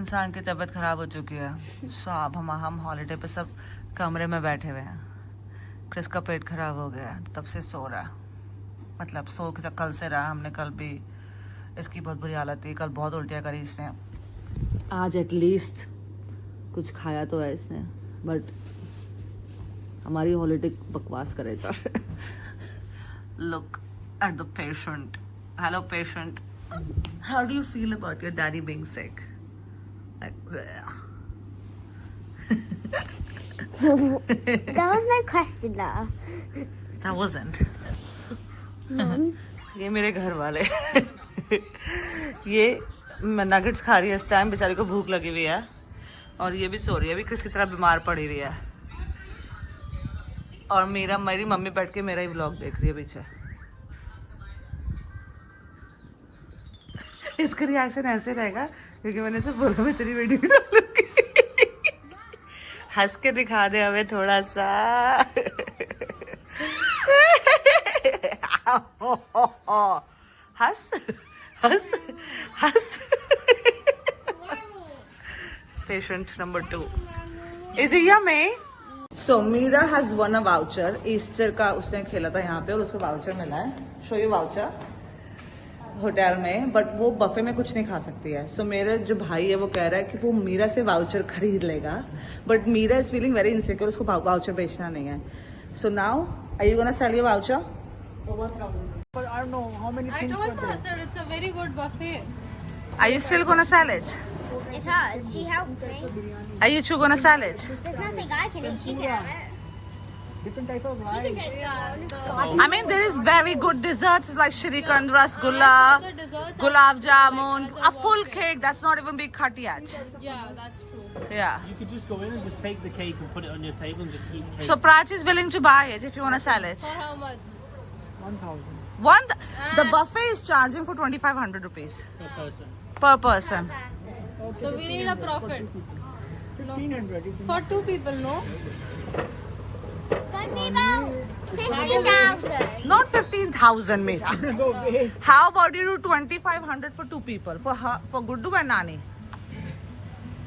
इंसान की तबीयत खराब हो चुकी है। सो अब हम हॉलीडे पे सब कमरे में बैठे हुए हैं। क्रिस का पेट खराब हो गया है, तब से सो रहा है। मतलब सो के कल से रहा। हमने कल भी, इसकी बहुत बुरी हालत थी, कल बहुत उल्टियाँ करी इसने। आज एटलीस्ट कुछ खाया तो है इसने, बट हमारी हॉलीडे बकवास करे जा रहे। Look at the patient. Hello patient, how do you feel about your daddy being sick? There was no question there. That wasn't. ये मेरे घर वाले ये नगेट्स खा रही है इस टाइम, बेचारी को भूख लगी हुई है, और ये भी सो रही है, अभी क्रिस की तरह बीमार पड़ी हुई है। और मेरी मम्मी बैठ के मेरा ही व्लॉग देख रही है पीछे। इसका रिएक्शन ऐसे रहेगा क्योंकि मैंने इसे बोला मैं तेरी वीडियो डालूंगी। हंस के दिखा दे हमें थोड़ा सा। हंस हंस हंस। Patient number 2 is yummy. So Meera has won a voucher. Easter का उसने खेला था यहाँ पे और उसको वाउचर मिला है। शो यू वाउचर होटल में, बट वो बफे में कुछ नहीं खा सकती है। सो मेरा जो भाई है वो कह रहा है कि वो मीरा से वाउचर खरीद लेगा, but Meera is feeling very insecure, उसको वाउचर बेचना नहीं है। So now are you gonna sell your voucher? But I don't know how many I things told were there. her, sir, it's a very good buffet. Are you still gonna sell it? It's hers. She helped me. Are you two gonna sell it? There's nothing I can eat. She can have it. Different type of She can rice. take Yeah, I mean, there is very good desserts like shrikhand, rasgulla, the desserts. gulab jamun, a full cake that's not even been cut yet. Yeah, that's true. Yeah. You could just go in and just take the cake and put it on your table and just eat cake. So Prach is willing to buy it if you wanna sell it. For how much? 1,000. The buffet is charging for 2,500 rupees per person. per person. Okay, So we need a profit. 1,500 is For 2 people, no? That'd be about 50,000. Not 15,000 maybe. no waste. How about you do 2,500 for 2 people for Guddu and Nani?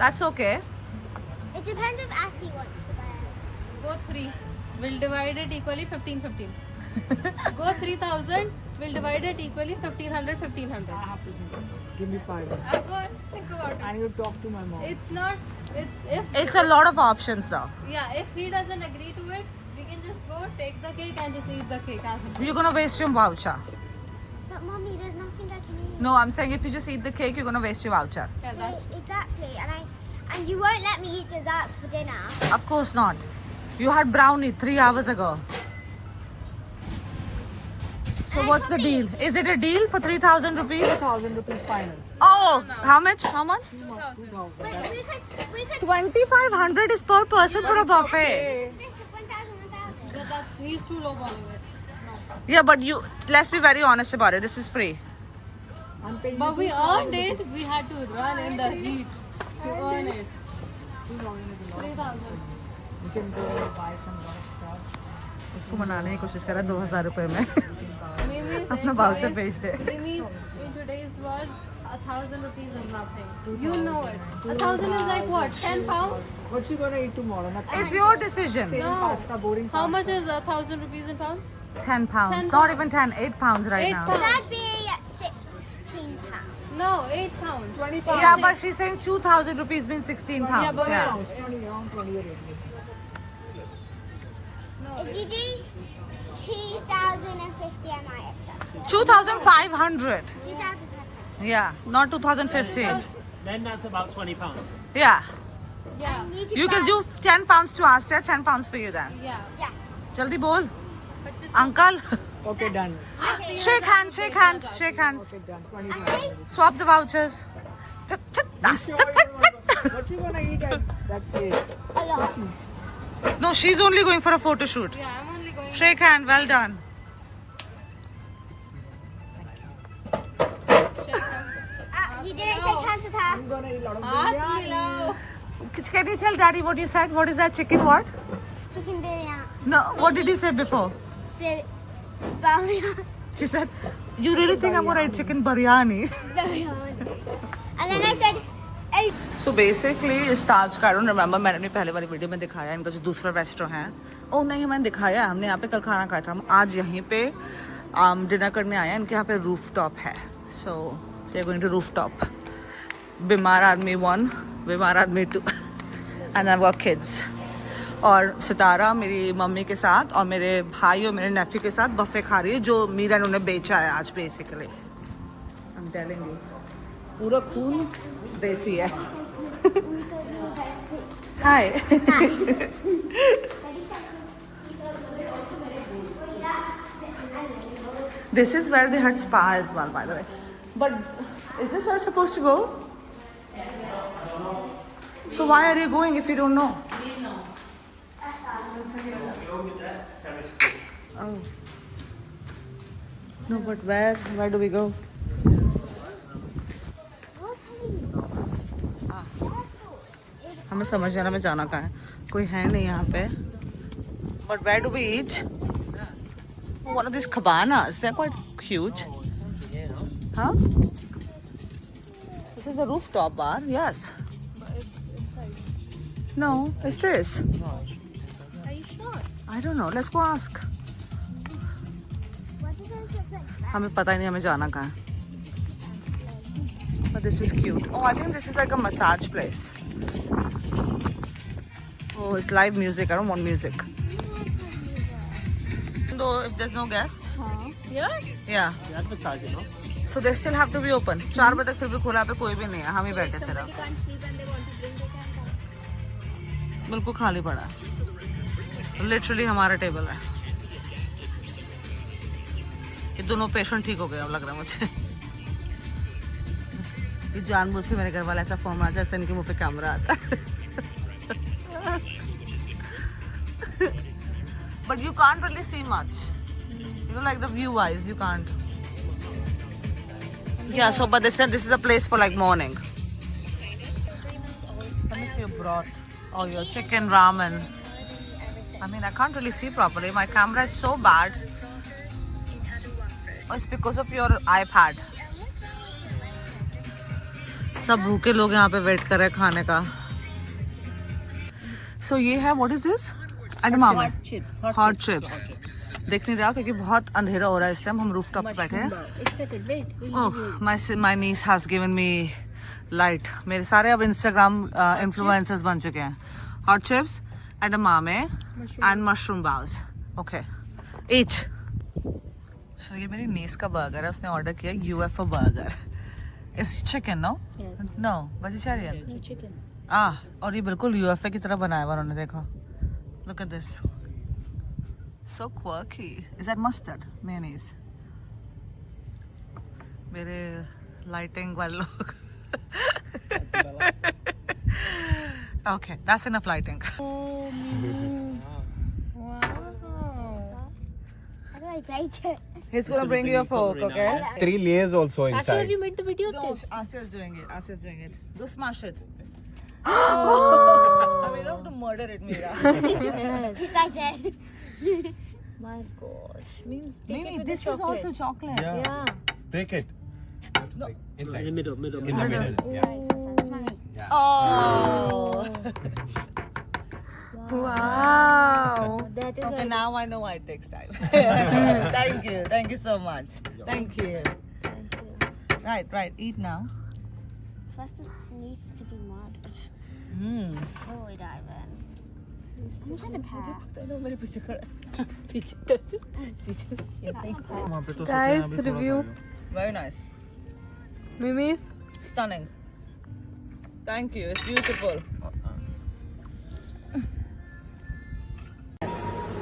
That's okay. It depends if Ashley wants to buy it. Go 3. We'll divide it equally 15-15. Go 3,000. We'll divide it equally 1,500, 1,500. I have to think. Give me 5. Go on, think about it. I need to talk to my mom. It's not. If It's a lot of options though. yeah, if he doesn't agree to it, we can just go take the cake and just eat the cake as it is. You're gonna waste your voucher. But mommy, there's nothing I can eat. No, I'm saying if you just eat the cake, you're gonna waste your voucher. Yeah, So, that's exactly, and you won't let me eat desserts for dinner. Of course not. You had brownie 3 hours ago. So And what's for the me. deal? Is it a deal for 3,000 rupees? 1,000 rupees final. Oh, how much? How much? 2,000. Wait, we could 2,500 is per person for a buffet. this 1,000. that's he's too low balling it. No. Yeah, but let's be very honest about it. This is free. I'm paying But we earned it. We had to run in the heat to earn it. 3,000. You can go buy some lot of stuff. उसको मनाने की कोशिश करा 2,000 रुपए में Maybe अपना voucher बेच दे. Maybe in today's world, 1,000 rupees is nothing. You know it. 1,000 is like what? 10 pounds? What you gonna eat tomorrow? Nothing. It's your decision. Same No. pasta, boring How pasta. much is 1,000 rupees in pounds? 10 pounds. 10 Not pounds. even 10. 8 pounds right 8 now. pounds. That'd be 16 pounds. No, 8 pounds. 20 pounds. Yeah, but she's saying 2,000 rupees means 16 pounds. Yeah, but- Yeah. Pounds, 20, around 20 or 80. No. If you do 2,050, I might accept it. 2,500. 2,500. Yeah, not 2,050. Then that's about 20 pounds. Yeah. Yeah. You can do 10 pounds to us, yeah? 10 pounds for you then. Yeah. Yeah. Jaldi bol. But just Uncle. Okay, done. Shake hands, shake hands, shake hands. Okay, done. 20 I pounds. see. Swap the vouchers. What you gonna eat at that place? A lot. No, she's only going for a photo shoot. yeah, I'm only going. Shake hand, well done. You didn't shake hands with her. I'm gonna eat a lot of Aat biryani. milao. Can you tell Daddy what you said? What is that chicken what? Chicken biryani. No, what did he say before? Biryani. She said, you really think I'm gonna eat chicken biryani? Biryani. And then I said, hey, so basically इस ताज का I don't remember, मैंने अपनी पहले वाली video में दिखाया इनका जो दूसरा रेस्टोरेंट है। ओह नहीं, मैंने दिखाया, हमने यहाँ पे कल खाना खाया था। हम आज यहीं पे डिनर करने आए हैं। इनके यहाँ पे रूफ टॉप है, so they are going to roof top. बीमार आदमी 1, बीमार आदमी 2 एंड आई गॉट किड्स। और सितारा मेरी मम्मी के साथ और मेरे भाई और मेरे नेफ्यू के साथ बफे खा रही है, जो मीरा ने उन्हें बेचा है आज। Basically I am telling you, पूरा खून देसी है। हाय। This is where they had spa as well, by the way. But is this where it's supposed to go? So why are you going if you don't know? Oh. No, but where do we go? हमें समझ जाना में जाना कहाँ है, कोई है नहीं यहाँ पे। But where do we eat? One of these cabanas, they're quite huge. Huh? This is the rooftop bar, yes. No, it's this. Are you sure? I don't know, let's go ask. हमें पता ही नहीं हमें जाना कहाँ है. But this is cute. Oh, I think this is like a massage place. Oh, it's live music. I don't want music. Though if there's no guest. Yeah? Yeah. They advertise it, no? So they still have to be open. 4 बजे तक फिर भी खुला पे कोई भी नहीं है, हम ही बैठे सिर्फ. Somebody can't sleep and they want to drink, they can come. बिल्कुल खाली पड़ा है. Literally हमारा टेबल है. ये दोनों पेशेंट ठीक हो गए अब लग रहा है मुझे. ये जानबूझ के मेरे घर वाला ऐसा फॉर्म आता है जैसे इनके मुंह पे कैमरा आता है. But you can't really see much. You know, like the view wise, you can't. Yeah, so but this is a place for like morning. Let me see your broth. Oh, your chicken ramen. I mean, I can't really see properly. My camera is so bad. Oh, it's because of your iPad. सब भूखे लोग यहाँ पे wait कर रहे हैं खाने का. So ये है, what is this? Edamame. Hot chips. देख नहीं रहा क्योंकि बहुत अंधेरा हो रहा है इस टाइम. हम रूफ टॉप पे बैठे हैं. It's second, wait. Oh, my niece has given me light. मेरे सारे अब Instagram influencers बन चुके हैं. Hot chips, edamame and mushroom balls. Okay, each. So ये मेरी niece का burger है. उसने order किया UFO burger. It's chicken, no? Yeah. No, vegetarian. No chicken. और ये बिल्कुल UFO की तरह बनाया हुआ उन्होंने. देखो. Look at this. So quirky. Is that mustard? Mayonnaise. मेरे lighting वाले लोग. Okay, that's enough lighting. Oh, wow. How do I break it? He's gonna bring you a fork, okay? 3 layers also Actually, have inside. you made the video of No, this? Asia's doing it. Asia's doing it. Do smash it. I mean, you don't have to murder it, Meera. Yes, I did. My gosh. Means Mimi, this is also chocolate. Yeah. Break it. No. In Inside. the middle. In the middle. Yeah. Oh. Wow. That is Okay, now I know why it takes time. Thank you so much. Thank you. Right. Eat now. First, it needs to be mud. Hmm. Oh, we dive in. I'm trying to pack. मेरे पीछे खड़ा. वहाँ पे तो Guys, सोचे अभी थोड़ा review. खा लो. Very nice. Mimi's. Stunning. Thank you. It's beautiful.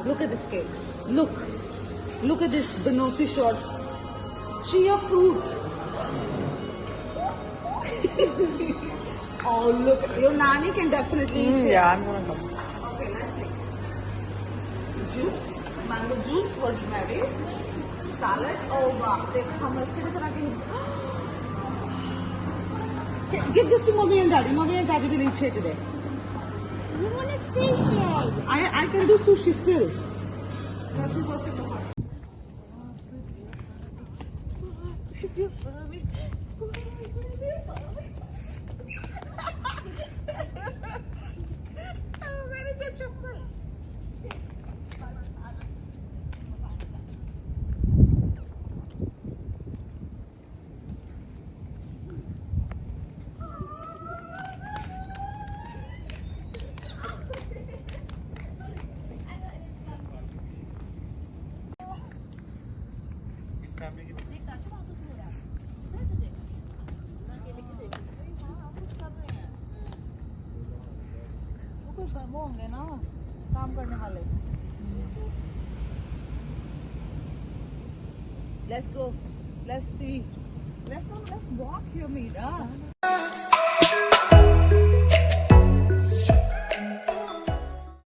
Look at this cake. Look at this banoffee shot. Chia fruit. Oh, look. Your nanny can definitely eat it. Yeah, I'm gonna come. Okay, let's see. Juice. Mango juice was ready. Salad. Oh, wow. Take hummus. Give this to mommy and daddy. Mommy and daddy will eat it today. You wanted sushi. I can do sushi still. इस family की वो कुछ वो होंगे ना काम करने वाले. Let's go. Let's see. Let's walk here, Meera.